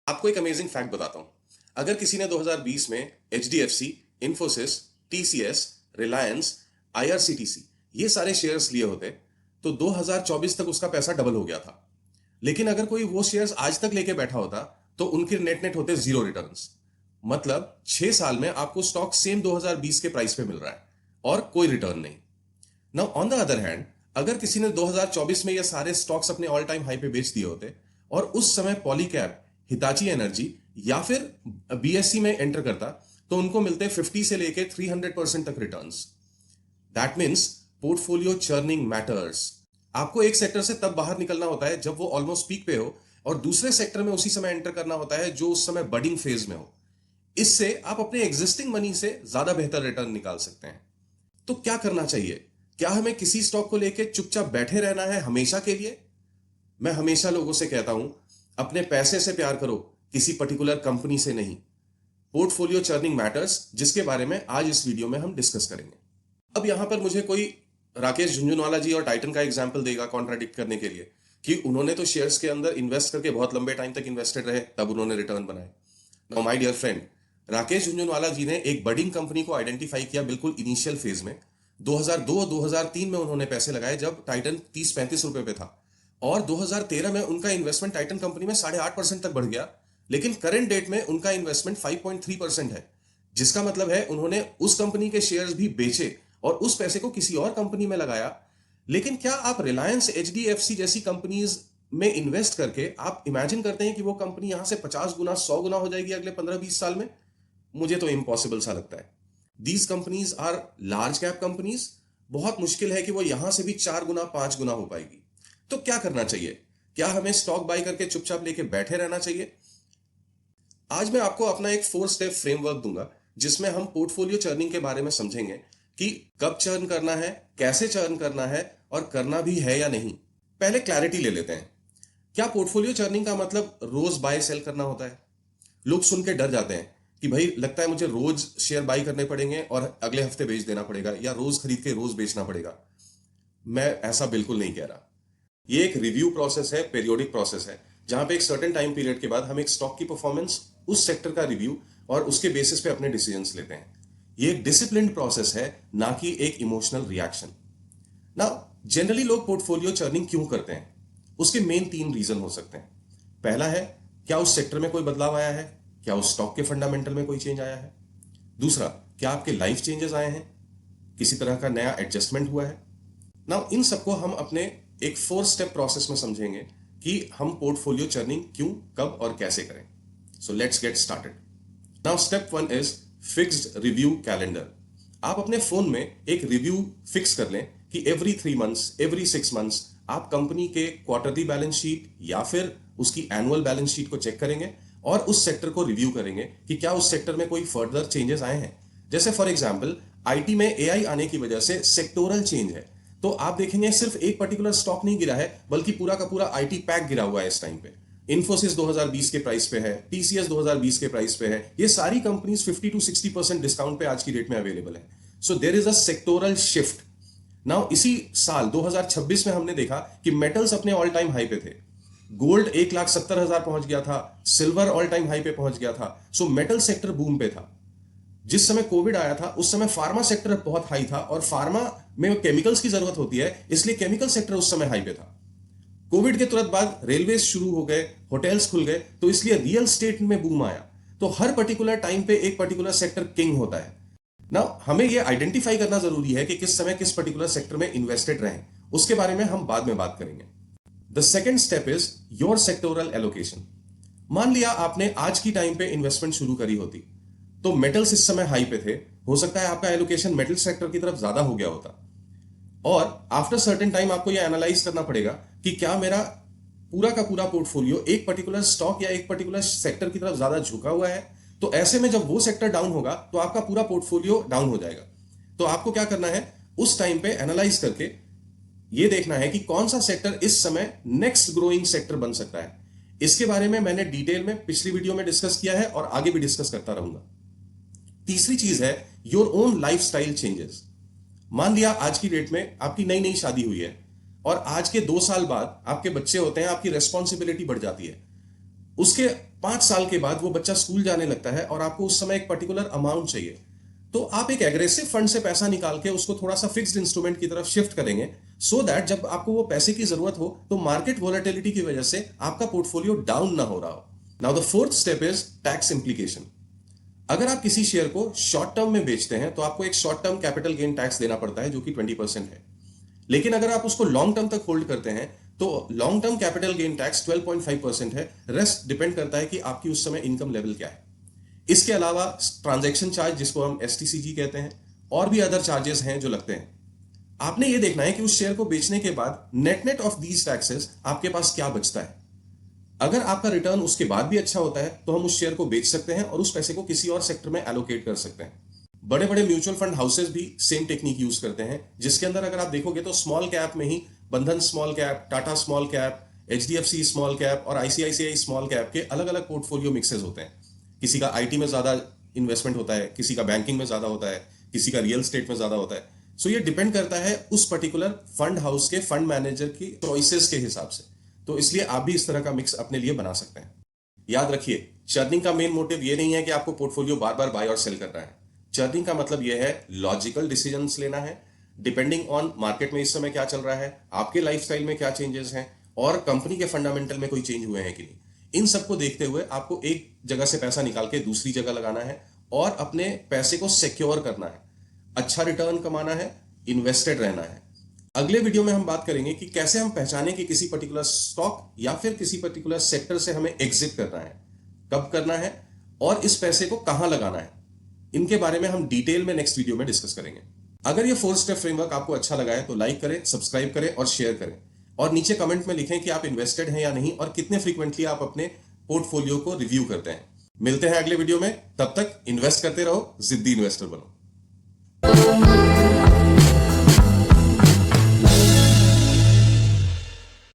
आपको एक amazing fact बताता हूं। अगर किसी ने 2020 में HDFC, Infosys, TCS, Reliance, IRCTC ये सारे शेयर्स लिए होते तो 2024 तक उसका पैसा डबल हो गया था। लेकिन अगर कोई वो शेयर्स आज तक लेके बैठा होता तो उनके नेट नेट होते जीरो रिटर्न्स। मतलब 6 साल में आपको स्टॉक सेम 2020 के प्राइस पे मिल रहा है और कोई रिटर्न नहीं। Now on the other hand, अगर किसी ने 2024 में ये सारे स्टॉक्स अपने ऑल टाइम हाई पे बेच दिए होते और उस समय पॉलीकैब, हिताची एनर्जी या फिर बीएससी में एंटर करता तो उनको मिलते 50 से लेके 300% तक returns. That means portfolio churning matters. आपको एक सेक्टर से तब बाहर निकलना होता है जब वो ऑलमोस्ट पीक पे हो और दूसरे सेक्टर में उसी समय एंटर करना होता है जो उस समय बडिंग फेज में हो। इससे आप अपने एग्जिस्टिंग मनी से ज्यादा बेहतर रिटर्न निकाल सकते हैं। तो क्या करना चाहिए? क्या हमें किसी स्टॉक को लेके चुपचाप बैठे रहना है हमेशा के लिए? मैं हमेशा लोगों से कहता हूं, अपने पैसे से प्यार करो, किसी पर्टिकुलर कंपनी से नहीं। पोर्टफोलियो चर्निंग मैटर्स, जिसके बारे में आज इस वीडियो में हम डिस्कस करेंगे। अब यहां पर मुझे कोई राकेश झुंझुनवाला जी और टाइटन का एग्जाम्पल देगा कॉन्ट्राडिक्ट करने के लिए कि उन्होंने तो शेयर्स के अंदर इन्वेस्ट करके बहुत लंबे टाइम तक इन्वेस्टेड रहे, तब उन्होंने रिटर्न बनाए। Now my dear friend, Rakesh Jhunjhunwala ji ने एक बडिंग कंपनी को आइडेंटिफाई किया बिल्कुल इनिशियल फेज में। 2002-2003 में उन्होंने पैसे लगाए जब टाइटन 30-35 रुपए पे था और 2013 में उनका इन्वेस्टमेंट टाइटन कंपनी में 8.5% तक बढ़ गया। लेकिन करंट डेट में उनका इन्वेस्टमेंट 5.3% है, जिसका मतलब है उन्होंने उस कंपनी के शेयर्स भी बेचे और उस पैसे को किसी और कंपनी में लगाया। लेकिन क्या आप रिलायंस, एचडीएफसी जैसी कंपनीज में इन्वेस्ट करके आप इमेजिन करते हैं कि वो कंपनी यहां से 50 गुना 100 गुना हो जाएगी अगले 15-20 साल में? मुझे तो इम्पॉसिबल सा लगता है। These companies are large cap companies. बहुत मुश्किल है कि वो यहां से भी 4 गुना 5 गुना हो पाएगी। तो क्या करना चाहिए? क्या हमें स्टॉक बाय करके चुपचाप लेके बैठे रहना चाहिए? आज मैं आपको अपना एक 4 स्टेप फ्रेमवर्क दूंगा जिसमें हम पोर्टफोलियो चर्निंग के बारे में समझेंगे कि कब चर्न करना है, कैसे चर्न करना है और करना भी है या नहीं। पहले क्लैरिटी ले लेते हैं। क्या पोर्टफोलियो चर्निंग का मतलब रोज बाय सेल करना होता है? लोग सुन के डर जाते हैं कि भाई लगता है मुझे रोज शेयर बाय करने पड़ेंगे और अगले हफ्ते बेच देना पड़ेगा या रोज खरीद के रोज बेचना पड़ेगा। मैं ऐसा बिल्कुल नहीं कह रहा। ये एक रिव्यू प्रोसेस है, पीरियोडिक प्रोसेस है, जहां पे एक सर्टेन टाइम पीरियड के बाद हम एक स्टॉक की परफॉर्मेंस, उस सेक्टर का रिव्यू और उसके बेसिस पे अपने डिसीजंस लेते हैं। ये एक डिसिप्लिन्ड प्रोसेस है, ना कि एक इमोशनल रिएक्शन। ना जनरली लोग पोर्टफोलियो चर्निंग क्यों करते हैं? उसके मेन 3 रीजन हो सकते हैं। पहला है, क्या उस सेक्टर में कोई बदलाव आया है? क्या उस स्टॉक के फंडामेंटल में कोई चेंज आया है? दूसरा, क्या आपके लाइफ चेंजेस आए हैं? किसी तरह का नया एडजस्टमेंट हुआ है? ना इन सबको हम अपने एक 4 स्टेप प्रोसेस में समझेंगे कि हम पोर्टफोलियो चर्निंग क्यों, कब और कैसे करें। So let's get started. Now step 1 is fixed review calendar. आप अपने फोन में एक रिव्यू फिक्स कर लें कि एवरी 3 मंथ्स, एवरी 6 मंथ्स आप कंपनी के क्वार्टरली बैलेंस शीट या फिर उसकी एनुअल बैलेंस शीट को चेक करेंगे और उस सेक्टर को रिव्यू करेंगे कि क्या उस सेक्टर में कोई फर्दर चेंजेस आए हैं। जैसे फॉर एग्जांपल, आईटी में एआई आने की वजह से सेक्टोरल चेंज है, तो आप देखेंगे सिर्फ एक पर्टिकुलर स्टॉक नहीं गिरा है बल्कि पूरा का पूरा आईटी पैक गिरा हुआ है इस टाइम पे। इन्फोसिस 2020 के प्राइस पे है, टीसीएस 2020 के प्राइस पे है। ये सारी कंपनीज 50-60% डिस्काउंट पे आज की डेट में अवेलेबल है। So there is a sectoral shift. Now इसी साल 2026 में हमने देखा कि मेटल्स अपने ऑल टाइम हाई पे थे। गोल्ड 1,70,000 पहुंच गया था, सिल्वर ऑल टाइम हाई पे पहुंच गया था। सो मेटल सेक्टर बूम पे था। जिस समय कोविड आया था उस समय फार्मा सेक्टर बहुत हाई था और फार्मा में केमिकल्स की जरूरत होती है, इसलिए केमिकल सेक्टर उस समय हाई पे था। कोविड के तुरंत बाद रेलवे शुरू हो गए, होटल्स खुल गए, तो इसलिए रियल स्टेट में बूम आया। तो हर पर्टिकुलर टाइम पे एक पर्टिकुलर सेक्टर किंग होता है ना। हमें यह आइडेंटिफाई करना जरूरी है कि किस समय किस पर्टिकुलर सेक्टर में इन्वेस्टेड रहें। उसके बारे में हम बाद में बात करेंगे। The second step is your sectoral allocation. मान लिया आपने आज की टाइम पे इन्वेस्टमेंट शुरू करी होती तो मेटल्स इस समय हाई पे थे, हो सकता है आपका एलोकेशन मेटल सेक्टर की तरफ ज्यादा हो गया होता और आफ्टर सर्टेन टाइम आपको यह एनालाइज करना पड़ेगा कि क्या मेरा पूरा का पूरा पोर्टफोलियो एक पर्टिकुलर स्टॉक या एक पर्टिकुलर सेक्टर की तरफ ज्यादा झुका हुआ है। तो ऐसे में जब वो सेक्टर डाउन होगा तो आपका पूरा पोर्टफोलियो डाउन हो जाएगा। तो आपको क्या करना है, उस टाइम पे एनालाइज करके ये देखना है कि कौन सा सेक्टर इस समय नेक्स्ट ग्रोइंग सेक्टर बन सकता है। इसके बारे में मैंने डिटेल में पिछली वीडियो में डिस्कस किया है और आगे भी डिस्कस करता रहूंगा। तीसरी चीज है योर ओन लाइफस्टाइल चेंजेस। मान लिया आज की डेट में आपकी नई नई शादी हुई है और आज के 2 साल बाद आपके बच्चे होते हैं, आपकी रेस्पॉन्सिबिलिटी बढ़ जाती है। उसके 5 साल के बाद वो बच्चा स्कूल जाने लगता है और आपको उस समय एक पर्टिकुलर अमाउंट चाहिए, तो आप एक एग्रेसिव फंड से पैसा निकाल के उसको थोड़ा सा फिक्स्ड इंस्ट्रूमेंट की तरफ शिफ्ट करेंगे, सो दैट जब आपको वो पैसे की जरूरत हो तो मार्केट वोलेटिलिटी की वजह से आपका पोर्टफोलियो डाउन ना हो रहा हो। Now the fourth step is tax implication. अगर आप किसी शेयर को शॉर्ट टर्म में बेचते हैं तो आपको एक short term capital gain tax देना पड़ता है जो कि 20% है। लेकिन अगर आप उसको लॉन्ग टर्म तक होल्ड करते हैं तो long term capital gain tax 12.5% है। रेस्ट डिपेंड करता है कि आपकी उस समय इनकम लेवल क्या है। इसके अलावा ट्रांजैक्शन चार्ज जिसको हम एसटीसीजी कहते हैं और भी अदर चार्जेस हैं जो लगते हैं। आपने ये देखना है कि उस शेयर को बेचने के बाद net net of these taxes आपके पास क्या बचता है। अगर आपका रिटर्न उसके बाद भी अच्छा होता है तो हम उस शेयर को बेच सकते हैं और उस पैसे को किसी और सेक्टर में एलोकेट कर सकते हैं। बड़े बड़े म्यूचुअल फंड हाउसेस भी सेम टेक्निक यूज करते हैं, जिसके अंदर अगर आप देखोगे तो स्मॉल कैप में ही बंधन small cap, Tata small cap, HDFC small cap और आईसीआईसीआई स्मॉल कैप के अलग अलग पोर्टफोलियो मिक्सेस होते हैं। किसी का आईटी में ज्यादा इन्वेस्टमेंट होता है, किसी का बैंकिंग में ज्यादा होता है, किसी का रियल स्टेट में ज्यादा होता है। सो ये डिपेंड करता है उस पर्टिकुलर फंड हाउस के फंड मैनेजर की चॉइसेस के हिसाब से। तो इसलिए आप भी इस तरह का मिक्स अपने लिए बना सकते हैं। याद रखिए, चर्निंग का मेन मोटिव ये नहीं है कि आपको पोर्टफोलियो बार बार बाय और सेल करना है। चर्निंग का मतलब ये है लॉजिकल डिसीजंस लेना है, डिपेंडिंग ऑन मार्केट में इस समय क्या चल रहा है, आपके लाइफस्टाइल में क्या चेंजेस हैं और कंपनी के फंडामेंटल में कोई चेंज हुए हैं कि नहीं। इन सबको देखते हुए आपको एक जगह से पैसा निकाल के दूसरी जगह लगाना है और अपने पैसे को सिक्योर करना है, अच्छा रिटर्न कमाना है, इन्वेस्टेड रहना है। अगले वीडियो में हम बात करेंगे कि कैसे हम पहचाने कि किसी पर्टिकुलर स्टॉक या फिर किसी पर्टिकुलर सेक्टर से हमें एग्जिट करना है, कब करना है और इस पैसे को कहां लगाना है। इनके बारे में हम डिटेल में नेक्स्ट वीडियो में डिस्कस करेंगे। अगर ये 4 स्टेप फ्रेमवर्क आपको अच्छा लगा है तो लाइक करें, सब्सक्राइब करें और शेयर करें, और नीचे कमेंट में लिखें कि आप इन्वेस्टेड हैं या नहीं और कितने फ्रीक्वेंटली आप अपने पोर्टफोलियो को रिव्यू करते हैं। मिलते हैं अगले वीडियो में, तब तक इन्वेस्ट करते रहो, जिद्दी इन्वेस्टर बनो।